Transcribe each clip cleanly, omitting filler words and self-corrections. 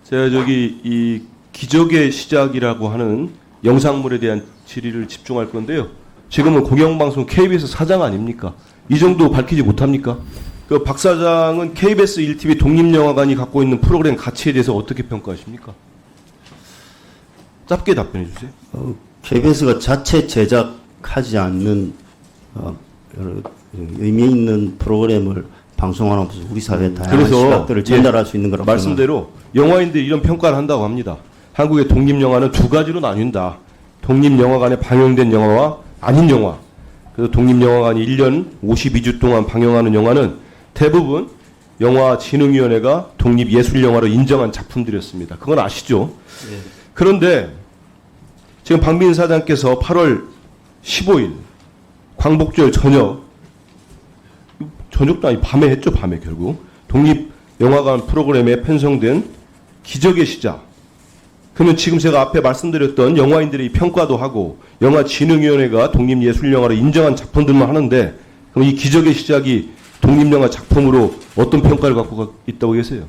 제가 저기 이 기적의 시작이라고 하는 영상물에 대한 질의를 집중할 건데요. 지금은 공영방송 KBS 사장 아닙니까? 이 정도 밝히지 못합니까? 그 박 사장은 KBS 1TV 독립영화관이 갖고 있는 프로그램 가치에 대해서 어떻게 평가하십니까? 짧게 답변해 주세요. KBS가 자체 제작하지 않는 여러 의미 있는 프로그램을 방송하면서 우리 사회에 다양한 시각들을 전달할 수 있는 거라고 말씀대로 영화인들이 이런 평가를 한다고 합니다. 한국의 독립영화는 두 가지로 나뉜다. 독립영화관에 방영된 영화와 아닌 영화. 그래서 독립영화관이 1년 52주 동안 방영하는 영화는 대부분 영화진흥위원회가 독립예술영화로 인정한 작품들이었습니다. 그건 아시죠? 네. 그런데 지금 박민 사장께서 8월 15일 광복절 저녁도 아니 밤에 했죠. 밤에 결국 독립영화관 프로그램에 편성된 기적의 시작. 그러면 지금 제가 앞에 말씀드렸던 영화인들의 평가도 하고 영화진흥위원회가 독립예술영화로 인정한 작품들만 하는데 그럼 이 기적의 시작이 독립영화 작품으로 어떤 평가를 갖고 있다고 계세요?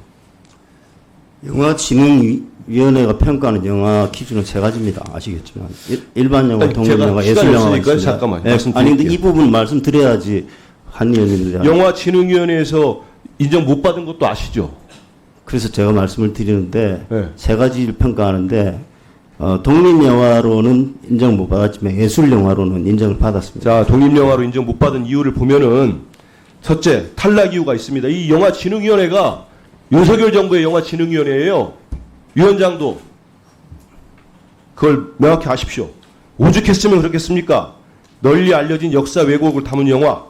영화진흥위원회가 평가하는 영화 기준은 세 가지입니다. 아시겠지만 일반 영화, 독립영화, 예술영화가 있습니다. 잠깐만 네, 아니 근데 이 부분 말씀드려야지 한 의원님들. 영화진흥위원회에서 인정 못 받은 것도 아시죠? 그래서 제가 말씀을 드리는데 네. 세 가지를 평가하는데 독립영화로는 인정 못 받았지만 예술영화로는 인정을 받았습니다. 자, 독립영화로 인정 못 받은 이유를 보면은 첫째, 탈락 이유가 있습니다. 이 영화진흥위원회가 윤석열 정부의 영화진흥위원회예요. 위원장도 그걸 명확히 아십시오. 오죽했으면 그렇겠습니까? 널리 알려진 역사 왜곡을 담은 영화,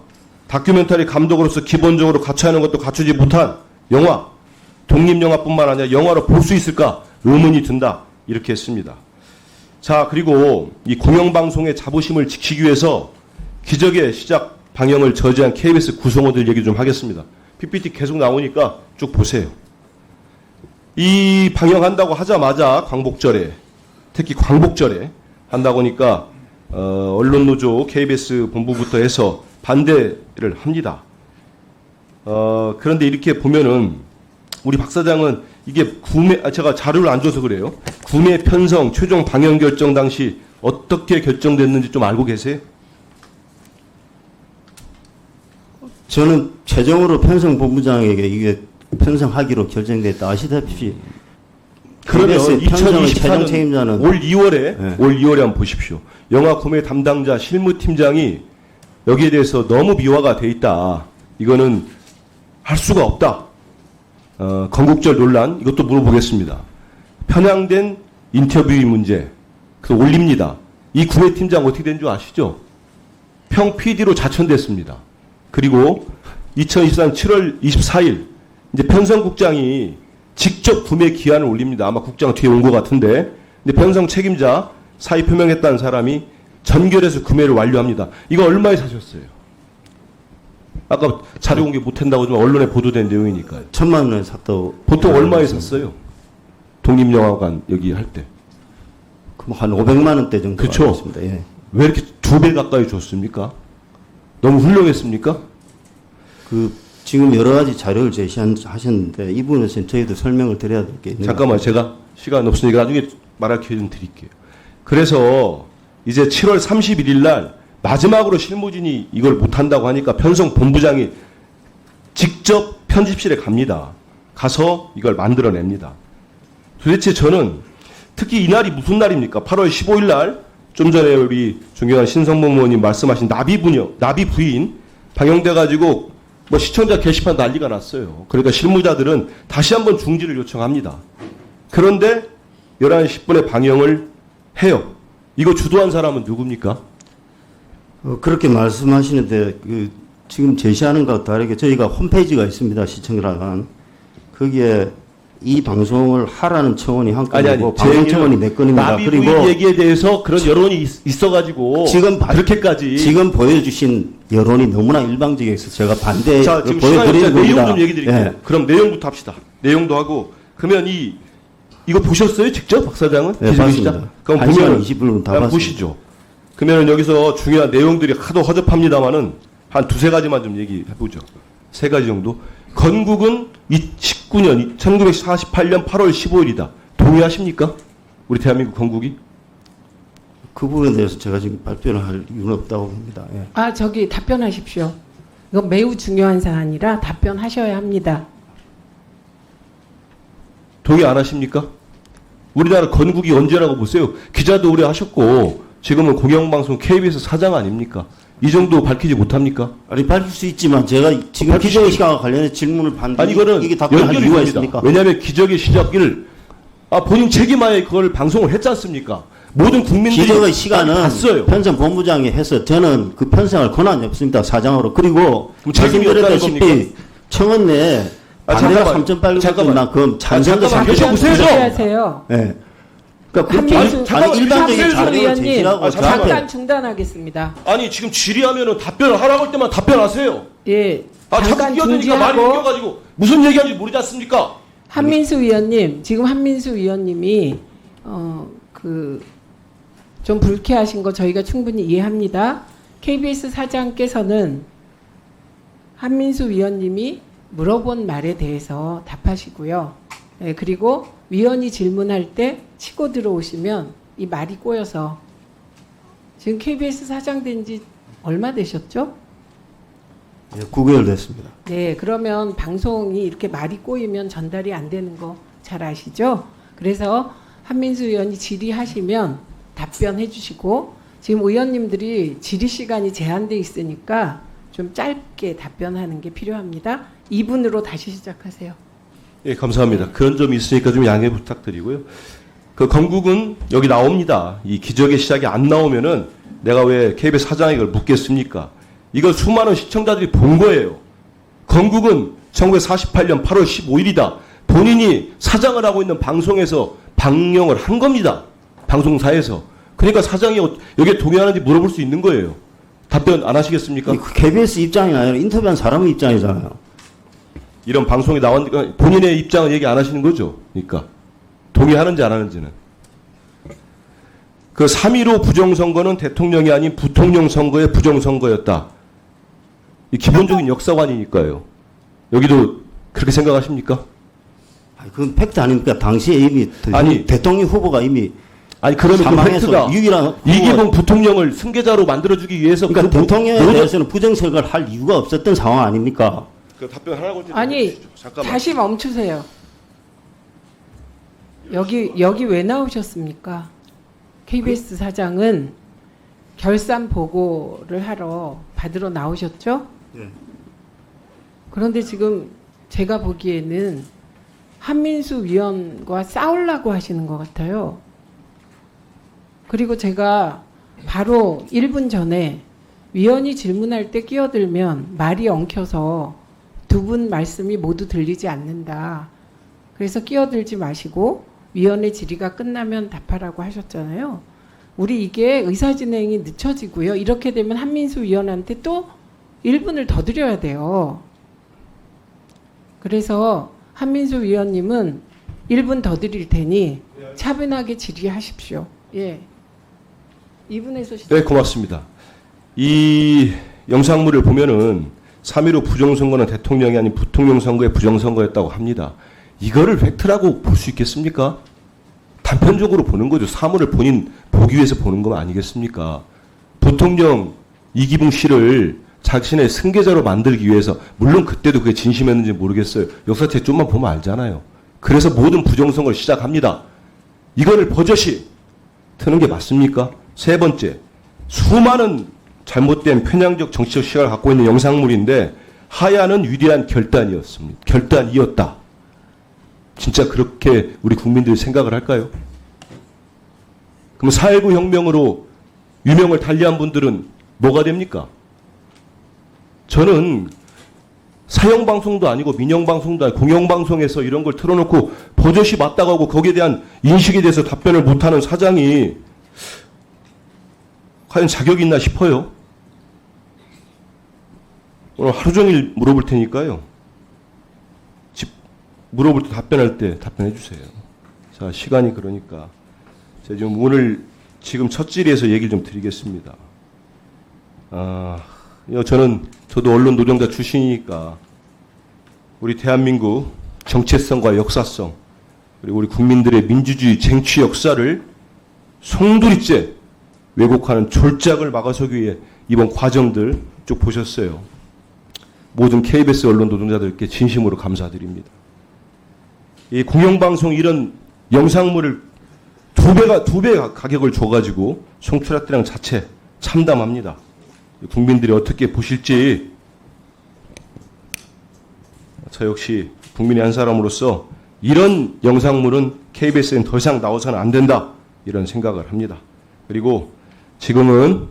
다큐멘터리 감독으로서 기본적으로 갖춰야 하는 것도 갖추지 못한 영화, 독립영화뿐만 아니라 영화로 볼 수 있을까 의문이 든다. 이렇게 했습니다. 자, 그리고 이 공영방송의 자부심을 지키기 위해서 기적의 시작 방영을 저지한 KBS 구성원들 얘기 좀 하겠습니다. PPT 계속 나오니까 쭉 보세요. 이 방영한다고 하자마자 광복절에, 특히 광복절에 한다고 하니까 언론노조 KBS 본부부터 해서 반대를 합니다. 그런데 이렇게 보면은 우리 박 사장은 이게 제가 자료를 안 줘서 그래요. 구매 편성 최종 방영 결정 당시 어떻게 결정됐는지 좀 알고 계세요? 저는 최종으로 편성본부장에게 이게 편성하기로 결정됐다. 아시다시피 그러면 2024년 책임자는 올 2월에 네. 올 2월에 한번 보십시오. 영화 구매 담당자 실무팀장이 여기에 대해서 너무 미화가 돼 있다. 이거는 할 수가 없다. 건국절 논란 이것도 물어보겠습니다. 편향된 인터뷰의 문제 그래서 올립니다. 이 구매팀장 어떻게 된 줄 아시죠? 평 PD로 자천됐습니다. 그리고 2024년 7월 24일 이제 편성국장이 직접 구매 기한을 올립니다. 아마 국장 뒤에 온 것 같은데 근데 편성 책임자 사의 표명했다는 사람이 전결해서 구매를 완료합니다. 이거 얼마에 사셨어요? 아까 자료 공개 못한다고 좀 언론에 보도된 내용이니까요. 1,000만 원에 샀다고. 보통 얼마에 샀어요? 독립영화관 여기 할 때. 그럼 한 500만 원대 정도 그렇죠. 예. 왜 이렇게 2배 가까이 줬습니까? 너무 훌륭했습니까? 지금 여러 가지 자료를 제시하셨는데 이 부분에서는 저희도 설명을 드려야 될 게 있는. 잠깐만 제가 시간 없으니까 나중에 말할 기회 좀 드릴게요. 그래서 이제 7월 31일 날 마지막으로 실무진이 이걸 못한다고 하니까 편성 본부장이 직접 편집실에 갑니다. 가서 이걸 만들어냅니다. 도대체 저는 특히 이날이 무슨 날입니까? 8월 15일 날 좀 전에 우리 존경하는 신성범 의원님 말씀하신 나비 부인 방영돼가지고 뭐 시청자 게시판 난리가 났어요. 그러니까 실무자들은 다시 한번 중지를 요청합니다. 그런데 11시 10분에 방영을 해요. 이거 주도한 사람은 누굽니까? 그렇게 말씀하시는데 지금 제시하는 것과 다르게 저희가 홈페이지가 있습니다. 시청자관. 거기에 이 방송을 하라는 청원이 한 건이고 방송 청원이 네 건입니다. 나비 그리고 부인 얘기에 대해서 그런 여론이 있어가지고 지금 그렇게까지 지금 보여주신 여론이 너무나 일방적이어서 제가 반대 자, 지금 보여드리는 겁니다. 내용 좀 얘기 드릴게요. 예. 그럼 내용부터 합시다. 내용도 하고 그러면 이거 보셨어요? 직접 박 사장은? 네, 봤습니다. 그럼 1시간 보면 20분은 다 봤습니다. 보시죠. 그러면 여기서 중요한 내용들이 하도 허접합니다만은 한 두세 가지만 좀 얘기해 보죠. 세 가지 정도. 건국은 1948년 8월 15일이다. 동의하십니까? 우리 대한민국 건국이? 그 부분에 대해서 제가 지금 발표를 할 이유는 없다고 봅니다. 예. 저기 답변하십시오. 이건 매우 중요한 사안이라 답변하셔야 합니다. 동의 안 하십니까? 우리나라 건국이 언제라고 보세요? 기자도 오래 하셨고 지금은 공영방송 KBS 사장 아닙니까? 이 정도 밝히지 못합니까? 아니 밝힐 수 있지만 제가 지금 밝힐 기적의 수- 시간과 관련해 질문을 아니 반드시 이거는 이게 답변할 연결이 이유가 됩니다. 있습니까? 왜냐하면 기적의 시작일 본인 책임하에 그걸 방송을 했지 않습니까? 모든 국민들이 기적의 시간은 봤어요. 편성 본부장이 해서 저는 그 편성할 권한이 없습니다. 사장으로. 그리고 그럼 책임이 없다는 말씀드렸다시피 청원 내에 반대가 3.8%인 만큼 찬성도 잠깐만, 답변 보세요. 준비하세요. 예. 그러니까 그렇게 한민수- 잠깐만, 일반적인 한민수 자료를 의원님, 제시하고 잠깐만. 잠깐 중단하겠습니다. 아니 지금 질의하면은 답변을 하라고 할 때만 답변하세요. 예, 자꾸 잠깐 끼어드니까 말이 중지하고 웃겨가지고 무슨 얘기하는지 모르지 않습니까? 한민수 의원님, 지금 한민수 의원님이 좀 불쾌하신 거 저희가 충분히 이해합니다. KBS 사장께서는 한민수 위원님이 물어본 말에 대해서 답하시고요. 예, 그리고 위원이 질문할 때 치고 들어오시면 이 말이 꼬여서 지금 KBS 사장 된 지 얼마 되셨죠? 예, 9개월 됐습니다. 네, 그러면 방송이 이렇게 말이 꼬이면 전달이 안 되는 거 잘 아시죠? 그래서 한민수 의원이 질의하시면 답변해 주시고 지금 의원님들이 질의 시간이 제한돼 있으니까 좀 짧게 답변하는 게 필요합니다. 2분으로 다시 시작하세요. 예, 감사합니다. 그런 점이 있으니까 좀 양해 부탁드리고요. 그 건국은 여기 나옵니다. 이 기적의 시작이 안 나오면은 내가 왜 KBS 사장에게 이걸 묻겠습니까? 이걸 수많은 시청자들이 본 거예요. 건국은 1948년 8월 15일이다. 본인이 사장을 하고 있는 방송에서 방영을 한 겁니다. 방송사에서. 그러니까 사장이 여기에 동의하는지 물어볼 수 있는 거예요. 답변 안 하시겠습니까? 그 KBS 입장이 아니라 인터뷰한 사람의 입장이잖아요. 이런 방송에 나오니까 본인의 입장은 얘기 안 하시는 거죠. 그러니까 동의하는지 안 하는지는. 그 3.15 부정선거는 대통령이 아닌 부통령 선거의 부정선거였다. 이 기본적인 역사관이니까요. 여기도 그렇게 생각하십니까? 아니, 그건 팩트 아닙니까? 당시에 이미 아니, 대통령 후보가 이미 아니 그러면 그 사망해서 팩트가 유일한 후보가- 이기봉 부통령을 승계자로 만들어주기 위해서 그러니까 그 대통령에 모든- 대해서는 부정선거를 할 이유가 없었던 상황 아닙니까? 그 답변 하라고 좀 아니, 해주시죠. 잠깐만. 다시 멈추세요. 여기 왜 나오셨습니까? KBS 사장은 결산 보고를 받으러 나오셨죠? 네. 그런데 지금 제가 보기에는 한민수 위원과 싸우려고 하시는 것 같아요. 그리고 제가 바로 1분 전에 위원이 질문할 때 끼어들면 말이 엉켜서 두 분 말씀이 모두 들리지 않는다. 그래서 끼어들지 마시고 위원의 질의가 끝나면 답하라고 하셨잖아요. 우리 이게 의사진행이 늦춰지고요. 이렇게 되면 한민수 위원한테 또 1분을 더 드려야 돼요. 그래서 한민수 위원님은 1분 더 드릴 테니 차분하게 질의하십시오. 예. 2분에서 시작. 네, 고맙습니다. 이 영상물을 보면은 3.15 부정선거는 대통령이 아닌 부통령 선거의 부정선거였다고 합니다. 이거를 팩트라고 볼 수 있겠습니까? 단편적으로 보는 거죠. 사물을 본인 보기 위해서 보는 거 아니겠습니까? 부통령 이기붕 씨를 자신의 승계자로 만들기 위해서, 물론 그때도 그게 진심이었는지 모르겠어요. 역사책 좀만 보면 알잖아요. 그래서 모든 부정선거를 시작합니다. 이거를 버젓이 트는 게 맞습니까? 세 번째, 수많은 잘못된 편향적 정치적 시각을 갖고 있는 영상물인데 하야는 위대한 결단이었습니다. 결단이었다. 진짜 그렇게 우리 국민들이 생각을 할까요? 그럼 4.19 혁명으로 유명을 달리한 분들은 뭐가 됩니까? 저는 사형방송도 아니고 민영방송도 아니고 공영방송에서 이런 걸 틀어놓고 버젓이 맞다고 하고 거기에 대한 인식에 대해서 답변을 못하는 사장이 과연 자격이 있나 싶어요. 오늘 하루 종일 물어볼 테니까요. 물어볼 때 답변할 때 답변해 주세요. 자, 시간이 그러니까 제가 지금 오늘 지금 첫 질의에서 얘기를 좀 드리겠습니다. 저도 언론 노동자 출신이니까 우리 대한민국 정체성과 역사성, 그리고 우리 국민들의 민주주의 쟁취 역사를 송두리째 왜곡하는 졸작을 막아서기 위해 이번 과정들 쭉 보셨어요. 모든 KBS 언론 노동자들께 진심으로 감사드립니다. 이 공영방송 이런 영상물을 두 배 가격을 줘가지고 송출했다는 자체 참담합니다. 국민들이 어떻게 보실지 저 역시 국민의 한 사람으로서 이런 영상물은 KBS엔 더 이상 나와서는 안 된다 이런 생각을 합니다. 그리고 지금은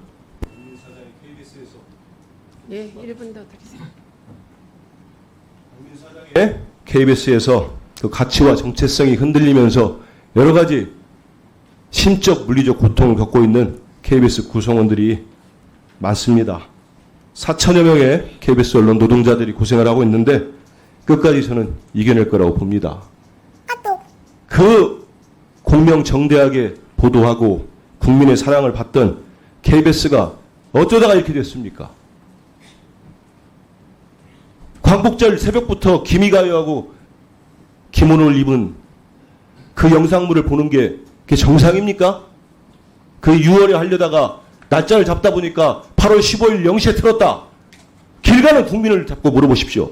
예, 1분 더 드리세요. KBS에서 그 가치와 정체성이 흔들리면서 여러 가지 심적 물리적 고통을 겪고 있는 KBS 구성원들이 많습니다. 4천여 명의 KBS 언론 노동자들이 고생을 하고 있는데 끝까지 저는 이겨낼 거라고 봅니다. 그 공명정대하게 보도하고 국민의 사랑을 받던 KBS가 어쩌다가 이렇게 됐습니까? 광복절 새벽부터 기미가요하고 기모노를 입은 그 영상물을 보는 게 그게 정상입니까? 그 6월에 하려다가 날짜를 잡다 보니까 8월 15일 0시에 틀었다. 길 가는 국민을 잡고 물어보십시오.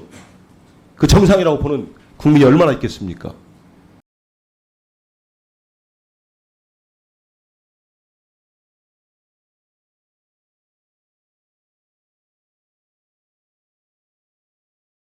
그 정상이라고 보는 국민이 얼마나 있겠습니까?